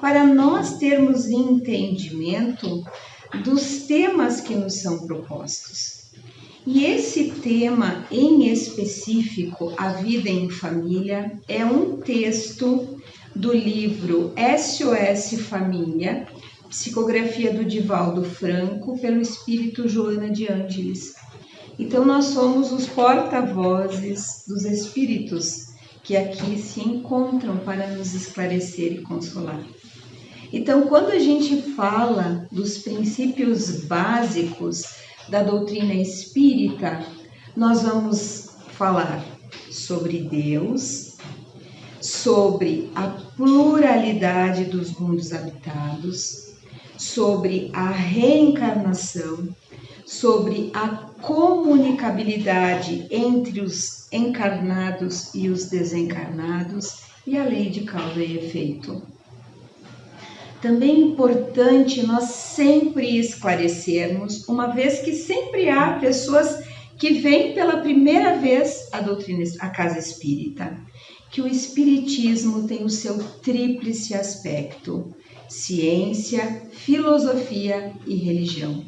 para nós termos entendimento dos temas que nos são propostos. E esse tema em específico, A Vida em Família, é um texto do livro SOS Família, psicografia do Divaldo Franco, pelo espírito Joana de Ângeles. Então, nós somos os porta-vozes dos espíritos que aqui se encontram para nos esclarecer e consolar. Então, quando a gente fala dos princípios básicos da doutrina espírita, nós vamos falar sobre Deus, sobre a pluralidade dos mundos habitados, sobre a reencarnação, sobre a comunicabilidade entre os encarnados e os desencarnados e a lei de causa e efeito. Também é importante nós sempre esclarecermos, uma vez que sempre há pessoas que vêm pela primeira vez à casa espírita, que o espiritismo tem o seu tríplice aspecto: ciência, filosofia e religião.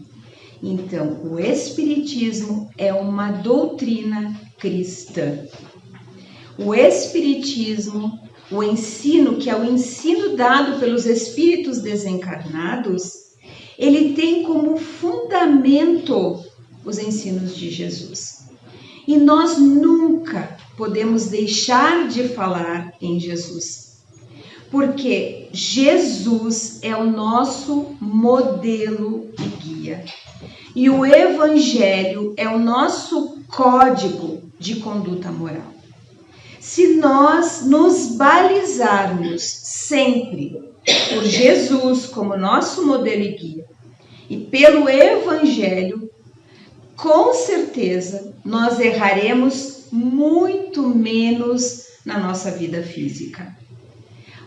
Então, o espiritismo é uma doutrina cristã. O espiritismo, o ensino, que é o ensino dado pelos espíritos desencarnados, ele tem como fundamento os ensinos de Jesus. E nós nunca podemos deixar de falar em Jesus, porque Jesus é o nosso modelo e guia. E o Evangelho é o nosso código de conduta moral. Se nós nos balizarmos sempre por Jesus como nosso modelo e guia e pelo Evangelho, com certeza nós erraremos muito menos na nossa vida física.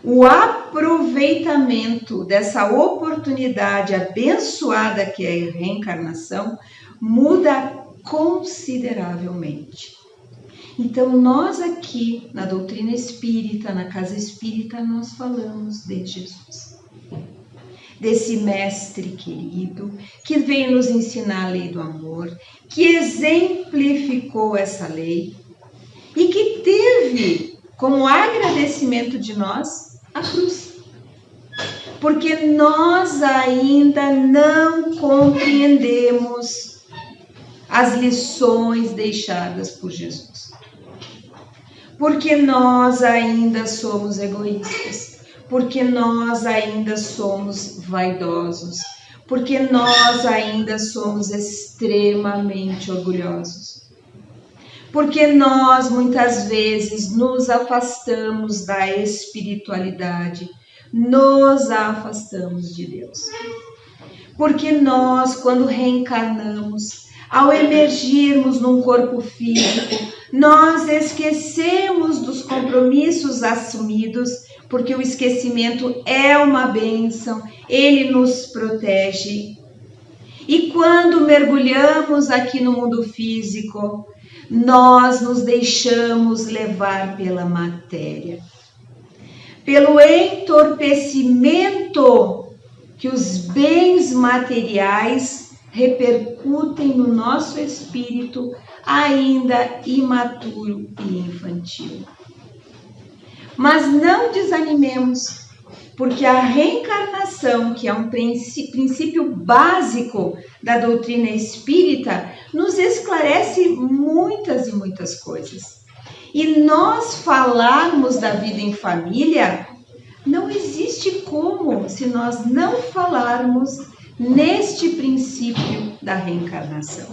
O aproveitamento dessa oportunidade abençoada que é a reencarnação muda consideravelmente. Então, nós aqui na doutrina espírita, na casa espírita, nós falamos de Jesus. Desse mestre querido que veio nos ensinar a lei do amor, que exemplificou essa lei e que teve como agradecimento de nós a cruz. Porque nós ainda não compreendemos as lições deixadas por Jesus. Porque nós ainda somos egoístas. Porque nós ainda somos vaidosos. Porque nós ainda somos extremamente orgulhosos. Porque nós muitas vezes nos afastamos da espiritualidade, nos afastamos de Deus. Porque nós, quando reencarnamos, ao emergirmos num corpo físico, nós esquecemos dos compromissos assumidos, porque o esquecimento é uma bênção, ele nos protege. E quando mergulhamos aqui no mundo físico, nós nos deixamos levar pela matéria, pelo entorpecimento que os bens materiais repercutem no nosso espírito ainda imaturo e infantil. Mas não desanimemos, porque a reencarnação, que é um princípio básico da doutrina espírita, nos esclarece muitas e muitas coisas. E nós falarmos da vida em família, não existe como se nós não falarmos neste princípio da reencarnação.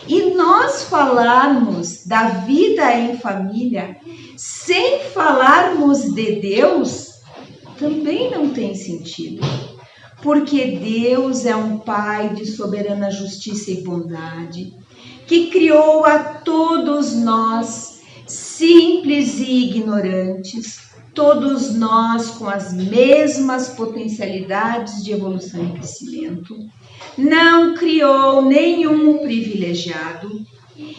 E nós falarmos da vida em família sem falarmos de Deus também não tem sentido. Porque Deus é um Pai de soberana justiça e bondade, que criou a todos nós, simples e ignorantes, todos nós com as mesmas potencialidades de evolução e crescimento, não criou nenhum privilegiado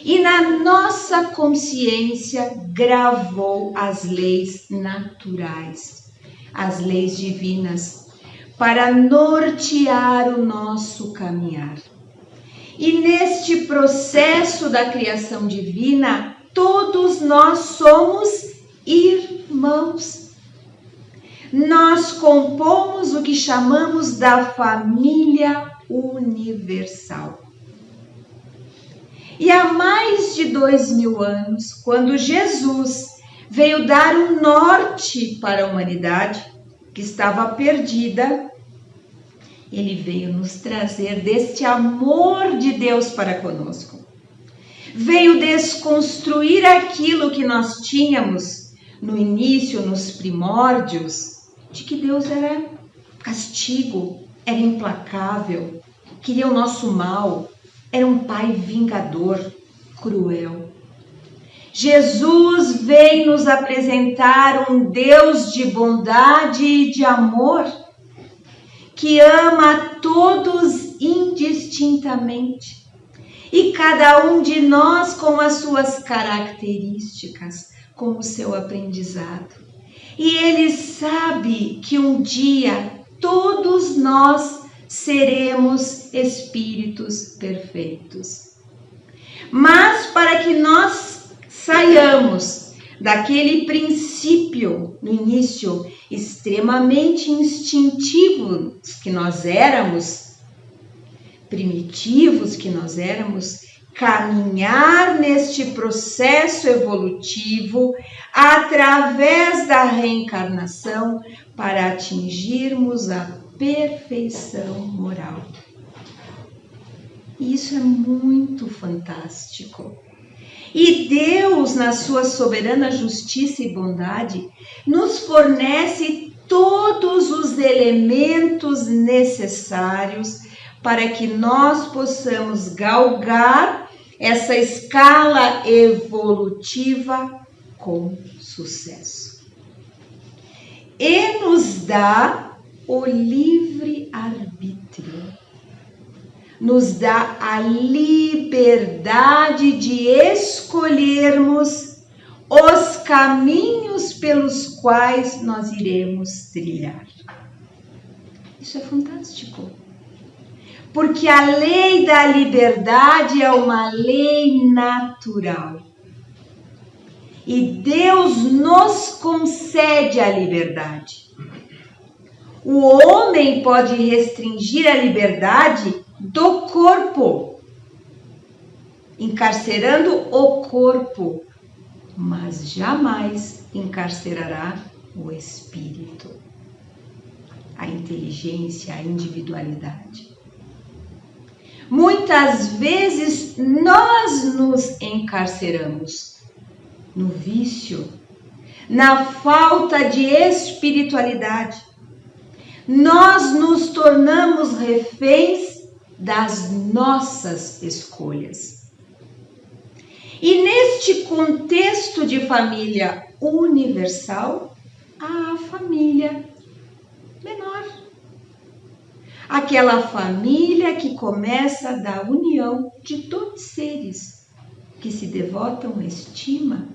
e na nossa consciência gravou as leis naturais, as leis divinas para nortear o nosso caminhar. E neste processo da criação divina, todos nós somos irmãos. Nós compomos o que chamamos da família universal. E há mais de 2000 anos, quando Jesus veio dar um norte para a humanidade, que estava perdida, ele veio nos trazer deste amor de Deus para conosco. Veio desconstruir aquilo que nós tínhamos no início, nos primórdios, de que Deus era castigo, era implacável, queria o nosso mal, era um pai vingador, cruel. Jesus veio nos apresentar um Deus de bondade e de amor, que ama a todos indistintamente, e cada um de nós com as suas características, com o seu aprendizado. E Ele sabe que um dia todos nós seremos espíritos perfeitos. Mas para que nós saiamos daquele princípio, no início, extremamente instintivos que nós éramos, primitivos que nós éramos, caminhar neste processo evolutivo através da reencarnação para atingirmos a perfeição moral. Isso é muito fantástico. E Deus, na sua soberana justiça e bondade, nos fornece todos os elementos necessários para que nós possamos galgar essa escala evolutiva com sucesso. E nos dá o livre-arbítrio. Nos dá a liberdade de escolhermos os caminhos pelos quais nós iremos trilhar. Isso é fantástico. Porque a lei da liberdade é uma lei natural. E Deus nos concede a liberdade. O homem pode restringir a liberdade do corpo, encarcerando o corpo, mas jamais encarcerará o espírito, a inteligência, a individualidade. Muitas vezes nós nos encarceramos no vício, na falta de espiritualidade. Nós nos tornamos reféns das nossas escolhas. E neste contexto de família universal, há a família menor. Aquela família que começa da união de dois seres que se devotam à estima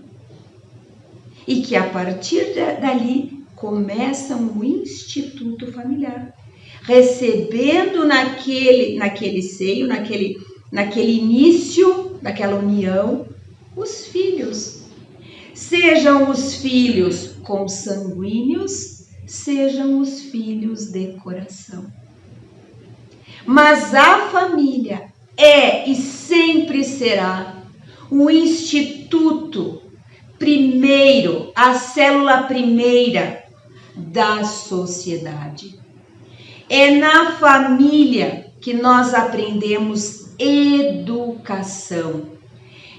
e que a partir dali começam o instituto familiar, recebendo naquele seio, naquele início daquela união, os filhos. Sejam os filhos consanguíneos, sejam os filhos de coração. Mas a família é e sempre será o instituto primeiro, a célula primeira da sociedade. É na família que nós aprendemos educação.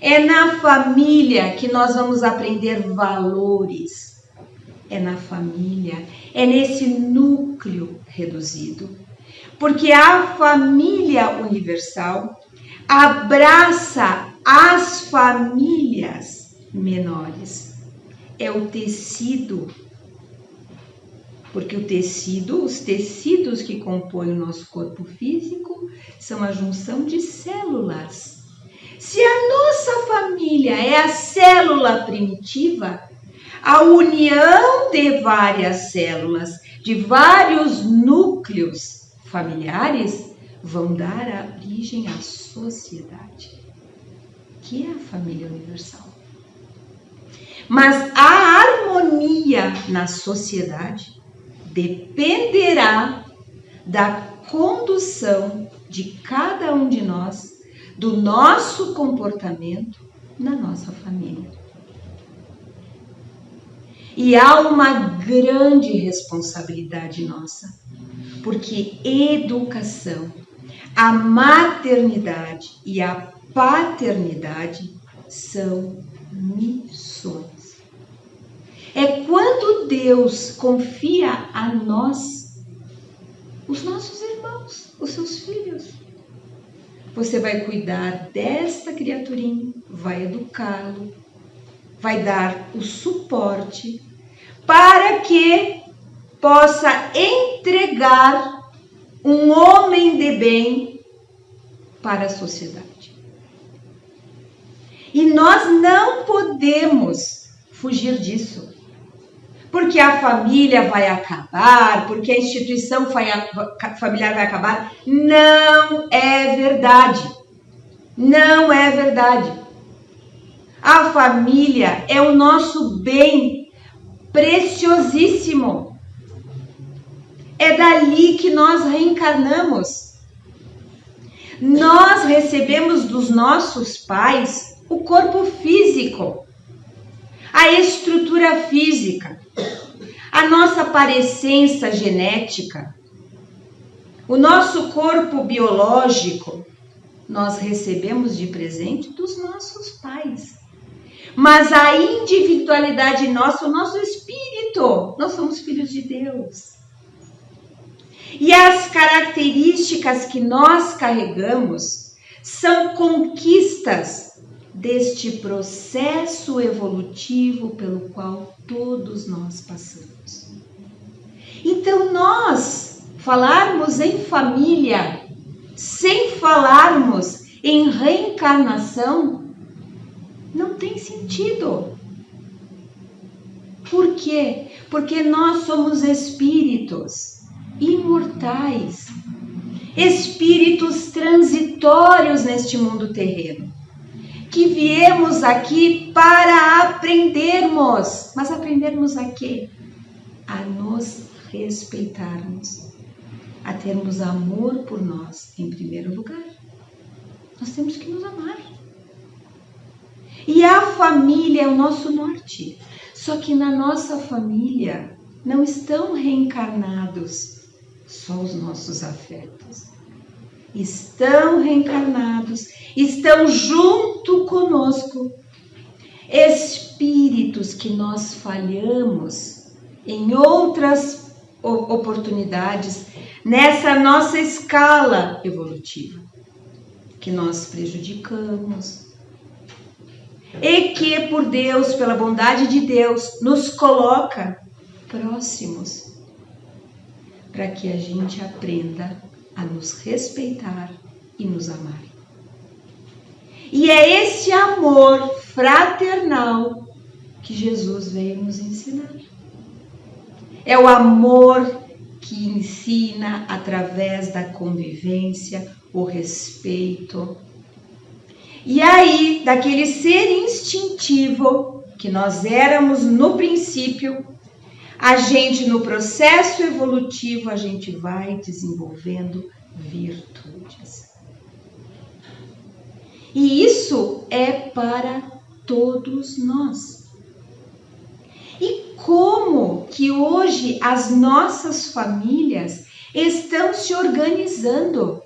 É na família que nós vamos aprender valores. É na família, é nesse núcleo reduzido. Porque a família universal abraça as famílias menores. É o tecido. Porque os tecidos que compõem o nosso corpo físico são a junção de células. Se a nossa família é a célula primitiva, A união de várias células, de vários núcleos familiares, vão dar origem à sociedade, que é a família universal. Mas a harmonia na sociedade dependerá da condução de cada um de nós, do nosso comportamento na nossa família. E há uma grande responsabilidade nossa, porque educação, a maternidade e a paternidade são missões. É quando Deus confia a nós, os nossos irmãos, os seus filhos. Você vai cuidar desta criaturinha, vai educá-lo, vai dar o suporte para que possa entregar um homem de bem para a sociedade. E nós não podemos fugir disso, porque a família vai acabar, porque a instituição familiar vai acabar. Não é verdade. Não é verdade. A família é o nosso bem preciosíssimo. É dali que nós reencarnamos. Nós recebemos dos nossos pais o corpo físico, a estrutura física, a nossa parecença genética, o nosso corpo biológico, nós recebemos de presente dos nossos pais. Mas a individualidade nossa, o nosso espírito, nós somos filhos de Deus. E as características que nós carregamos são conquistas deste processo evolutivo pelo qual todos nós passamos. Então, nós falarmos em família, sem falarmos em reencarnação, não tem sentido. Por quê? Porque nós somos espíritos imortais, espíritos transitórios neste mundo terreno, que viemos aqui para aprendermos. Mas aprendermos a quê? A nos respeitarmos, a termos amor por nós em primeiro lugar. Nós temos que nos amar. E a família é o nosso norte. Só que na nossa família não estão reencarnados só os nossos afetos. Estão reencarnados, estão junto conosco espíritos que nós falhamos em outras oportunidades nessa nossa escala evolutiva, que nós prejudicamos e que por Deus, pela bondade de Deus, nos coloca próximos para que a gente aprenda a nos respeitar e nos amar. E é esse amor fraternal que Jesus veio nos ensinar. É o amor que ensina através da convivência, o respeito. E aí, daquele ser instintivo que nós éramos no princípio, a gente, no processo evolutivo, a gente vai desenvolvendo virtudes. E isso é para todos nós. E como que hoje as nossas famílias estão se organizando?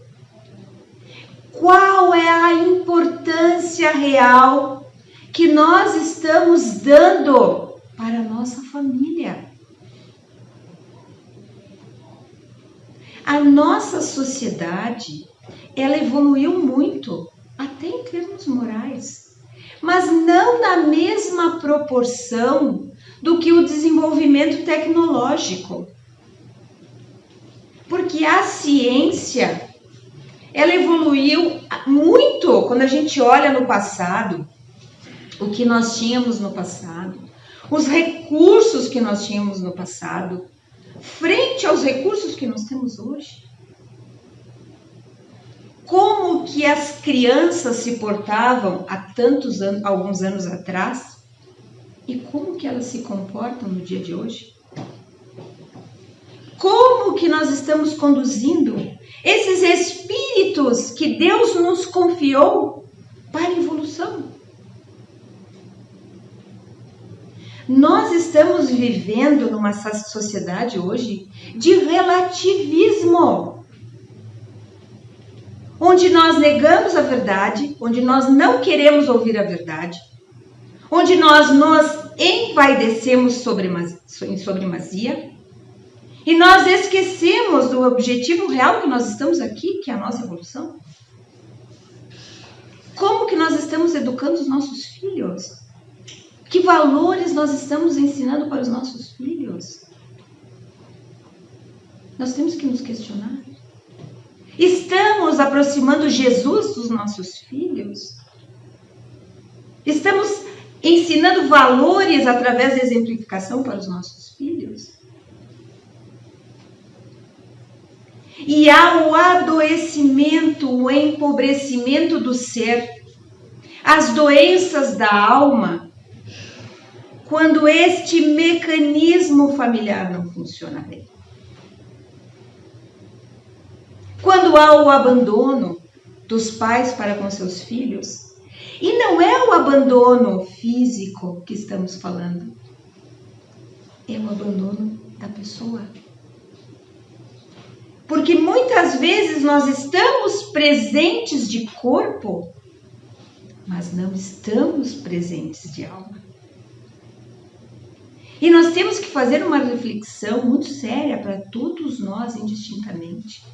Qual é a importância real que nós estamos dando para a nossa família? A nossa sociedade, ela evoluiu muito, até em termos morais, mas não na mesma proporção do que o desenvolvimento tecnológico. Porque a ciência, ela evoluiu muito quando a gente olha no passado, o que nós tínhamos no passado, os recursos que nós tínhamos no passado, frente aos recursos que nós temos hoje. Como que as crianças se portavam há alguns anos atrás e como que elas se comportam no dia de hoje? Como que nós estamos conduzindo esses espíritos que Deus nos confiou para a evolução? Nós estamos vivendo numa sociedade hoje de relativismo, onde nós negamos a verdade, onde nós não queremos ouvir a verdade, onde nós nos envaidecemos em sobremasia, e nós esquecemos do objetivo real que nós estamos aqui, que é a nossa evolução. Como que nós estamos educando os nossos filhos? Que valores nós estamos ensinando para os nossos filhos? Nós temos que nos questionar. Estamos aproximando Jesus dos nossos filhos? Estamos ensinando valores através da exemplificação para os nossos filhos? E há o adoecimento, o empobrecimento do ser, as doenças da alma, quando este mecanismo familiar não funciona bem. Quando há o abandono dos pais para com seus filhos, e não é o abandono físico que estamos falando, é o abandono da pessoa. Porque muitas vezes nós estamos presentes de corpo, mas não estamos presentes de alma. E nós temos que fazer uma reflexão muito séria para todos nós indistintamente.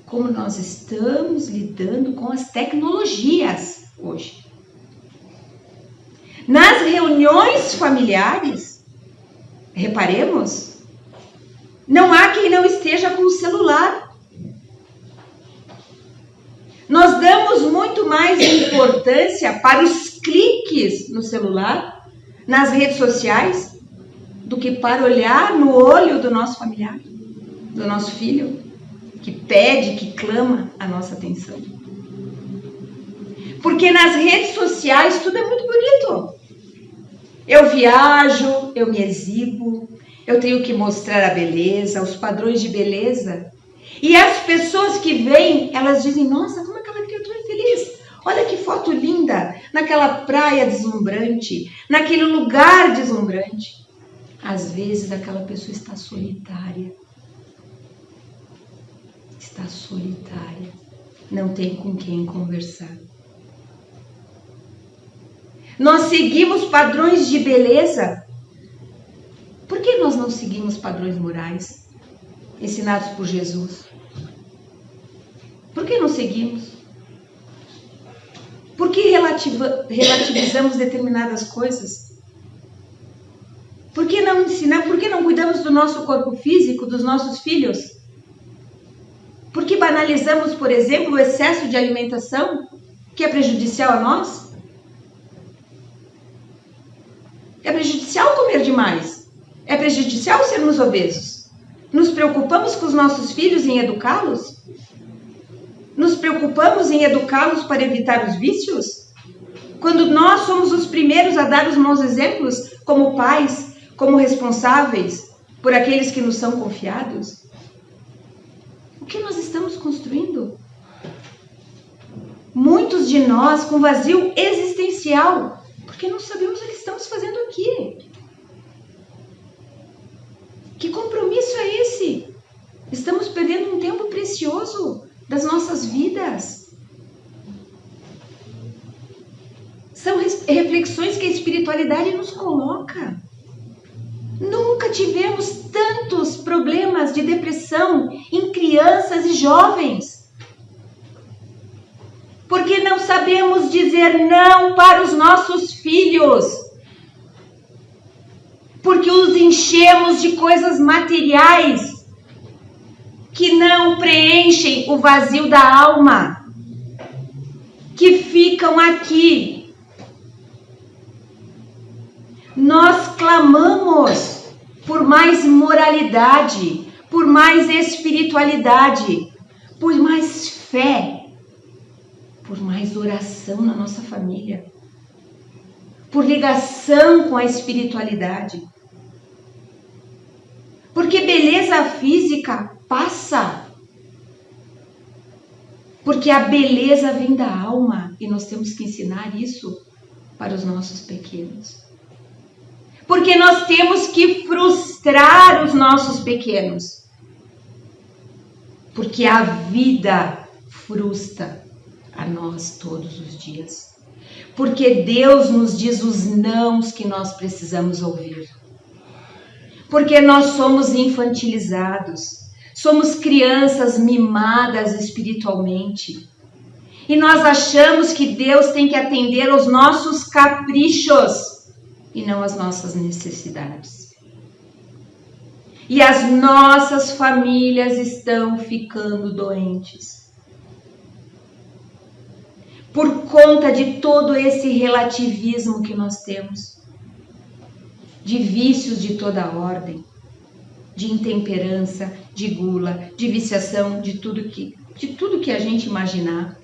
Como nós estamos lidando com as tecnologias hoje. Nas reuniões familiares, reparemos, não há quem não esteja com o celular. Nós damos muito mais importância para os cliques no celular, nas redes sociais, do que para olhar no olho do nosso familiar, do nosso filho, que pede, que clama a nossa atenção. Porque nas redes sociais tudo é muito bonito. Eu viajo, eu me exibo, eu tenho que mostrar a beleza, os padrões de beleza. E as pessoas que veem, elas dizem, nossa, como aquela criatura é feliz. Olha que foto linda, naquela praia deslumbrante, naquele lugar deslumbrante. Às vezes aquela pessoa está solitária. Está solitária. Não tem com quem conversar. Nós seguimos padrões de beleza. Por que nós não seguimos padrões morais ensinados por Jesus? Por que não seguimos? Por que relativizamos determinadas coisas? Por que não ensinamos? Por que não cuidamos do nosso corpo físico, dos nossos filhos? Por que banalizamos, por exemplo, o excesso de alimentação, que é prejudicial a nós? É prejudicial comer demais. É prejudicial sermos obesos. Nos preocupamos com os nossos filhos em educá-los? Nos preocupamos em educá-los para evitar os vícios? Quando nós somos os primeiros a dar os maus exemplos, como pais, como responsáveis por aqueles que nos são confiados? O que nós estamos construindo? Muitos de nós com vazio existencial, porque não sabemos o que estamos fazendo aqui. Que compromisso é esse? Estamos perdendo um tempo precioso das nossas vidas. São reflexões que a espiritualidade nos coloca. Nunca tivemos tantos problemas de depressão em crianças e jovens. Porque não sabemos dizer não para os nossos filhos. Porque os enchemos de coisas materiais que não preenchem o vazio da alma, que ficam aqui. Nós clamamos por mais moralidade, por mais espiritualidade, por mais fé, por mais oração na nossa família, por ligação com a espiritualidade. Porque beleza física passa. Porque a beleza vem da alma e nós temos que ensinar isso para os nossos pequenos. Porque nós temos que frustrar os nossos pequenos. Porque a vida frustra a nós todos os dias. Porque Deus nos diz os nãos que nós precisamos ouvir. Porque nós somos infantilizados. Somos crianças mimadas espiritualmente. E nós achamos que Deus tem que atender aos nossos caprichos e não às nossas necessidades. E as nossas famílias estão ficando doentes. Por conta de todo esse relativismo que nós temos. De vícios de toda ordem. De intemperança, de gula, de viciação, de tudo que a gente imaginar.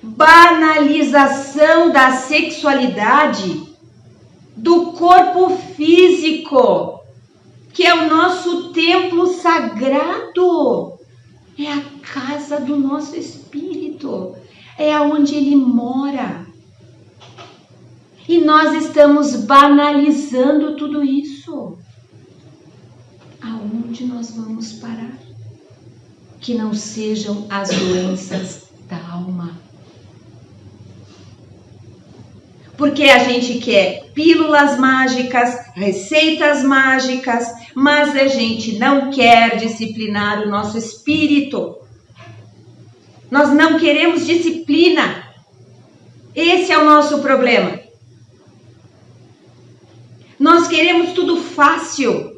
Banalização da sexualidade, do corpo físico, que é o nosso templo sagrado, é a casa do nosso espírito, é aonde ele mora. E nós estamos banalizando tudo isso. Aonde nós vamos parar? Que não sejam as doenças da alma. Porque a gente quer pílulas mágicas, receitas mágicas, mas a gente não quer disciplinar o nosso espírito. Nós não queremos disciplina. Esse é o nosso problema. Nós queremos tudo fácil.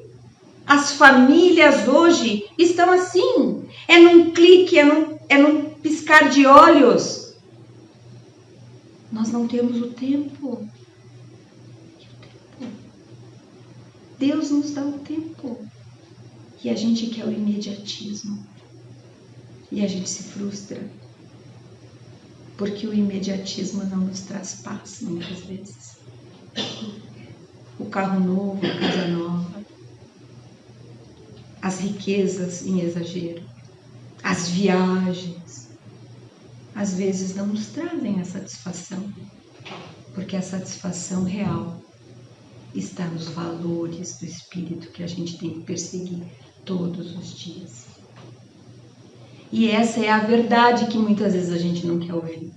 As famílias hoje estão assim. É num clique, é num piscar de olhos. Nós não temos o tempo. Deus nos dá o tempo. E a gente quer o imediatismo. E a gente se frustra. Porque o imediatismo não nos traz paz, muitas vezes. O carro novo, a casa nova. As riquezas em exagero. As viagens. Às vezes não nos trazem a satisfação, porque a satisfação real está nos valores do espírito que a gente tem que perseguir todos os dias. E essa é a verdade que muitas vezes a gente não quer ouvir.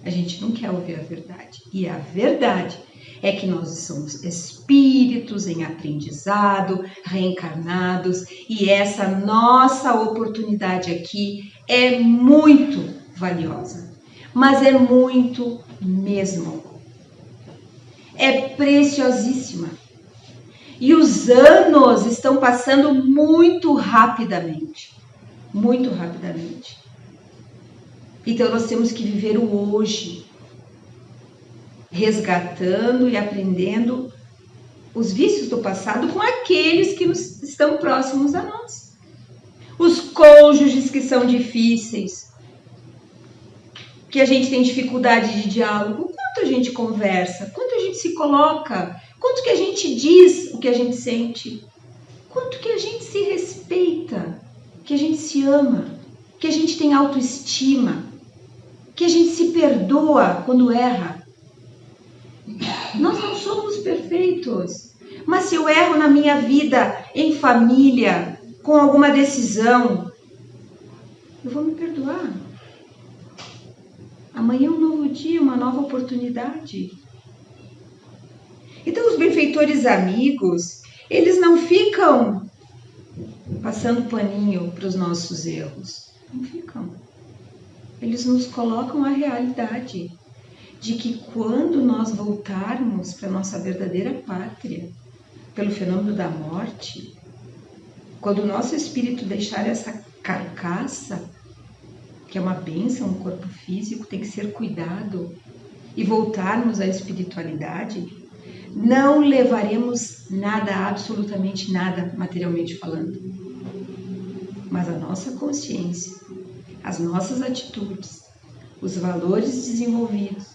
A gente não quer ouvir a verdade. E a verdade é que nós somos espíritos em aprendizado, reencarnados, e essa nossa oportunidade aqui é muito valiosa, mas é muito mesmo. É preciosíssima. E os anos estão passando muito rapidamente. Muito rapidamente. Então nós temos que viver o hoje, resgatando e aprendendo os vícios do passado com aqueles que estão próximos a nós. Os cônjuges que são difíceis, que a gente tem dificuldade de diálogo, quanto a gente conversa, quanto a gente se coloca, quanto que a gente diz o que a gente sente, quanto que a gente se respeita, que a gente se ama, que a gente tem autoestima, que a gente se perdoa quando erra. Nós não somos perfeitos, mas se eu erro na minha vida, em família, com alguma decisão, eu vou me perdoar. Amanhã é um novo dia, uma nova oportunidade. Então os benfeitores amigos, eles não ficam passando paninho para os nossos erros. Não ficam. Eles nos colocam a realidade de que quando nós voltarmos para a nossa verdadeira pátria, pelo fenômeno da morte, quando o nosso espírito deixar essa carcaça, que é uma bênção, um corpo físico, tem que ser cuidado, e voltarmos à espiritualidade, Não levaremos nada, absolutamente nada, materialmente falando. Mas a nossa consciência, as nossas atitudes, os valores desenvolvidos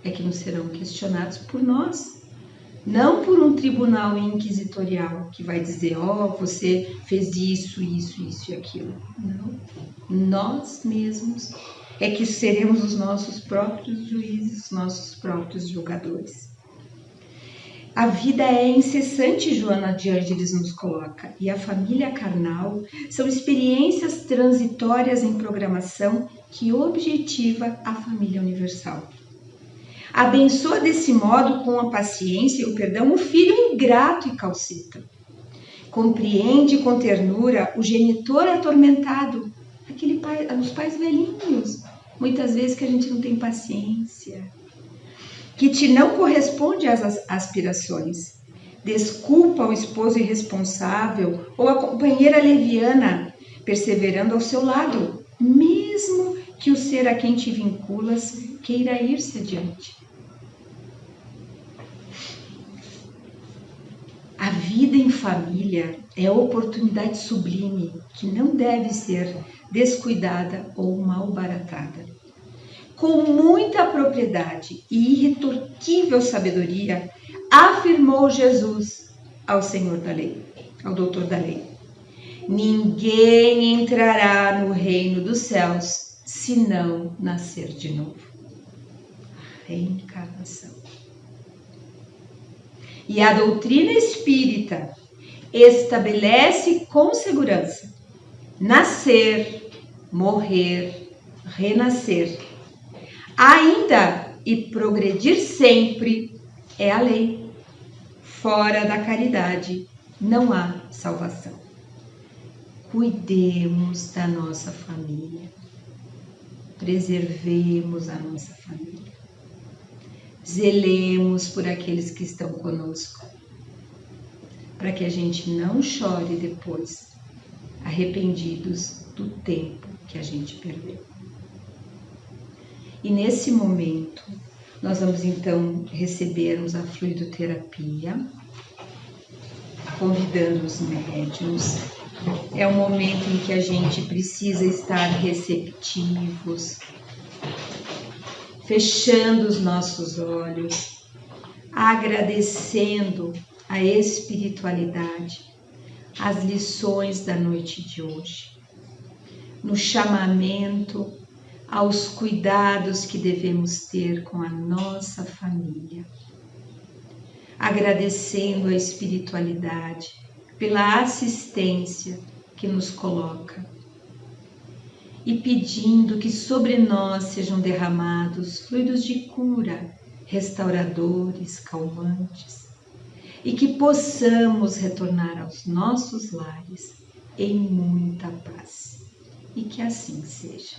é que nos serão questionados por nós. Não por um tribunal inquisitorial que vai dizer, você fez isso e aquilo. Não. Nós mesmos é que seremos os nossos próprios juízes, os nossos próprios julgadores. A vida é incessante, Joana de Ângeles nos coloca, e a família carnal são experiências transitórias em programação que objetiva a família universal. Abençoa desse modo, com a paciência e o perdão, o filho ingrato e calcita. Compreende com ternura o genitor atormentado, os pais velhinhos, muitas vezes que a gente não tem paciência, que te não corresponde às aspirações. Desculpa o esposo irresponsável ou a companheira leviana, perseverando ao seu lado, mesmo que o ser a quem te vinculas queira ir-se adiante. A vida em família é oportunidade sublime que não deve ser descuidada ou malbaratada. Com muita propriedade e irretorquível sabedoria, afirmou Jesus ao Senhor da lei, ao doutor da lei: ninguém entrará no reino dos céus se não nascer de novo. Reencarnação. E a doutrina espírita estabelece com segurança: nascer, morrer, renascer, ainda e progredir sempre é a lei. Fora da caridade não há salvação. Cuidemos da nossa família, preservemos a nossa família, zelemos por aqueles que estão conosco, para que a gente não chore depois, arrependidos do tempo que a gente perdeu. E nesse momento, nós vamos então recebermos a fluidoterapia, convidando os médiuns. É um momento em que a gente precisa estar receptivos, fechando os nossos olhos, agradecendo a espiritualidade, as lições da noite de hoje, no chamamento aos cuidados que devemos ter com a nossa família, agradecendo a espiritualidade pela assistência que nos coloca e pedindo que sobre nós sejam derramados fluidos de cura, restauradores, calmantes, e que possamos retornar aos nossos lares em muita paz. E que assim seja.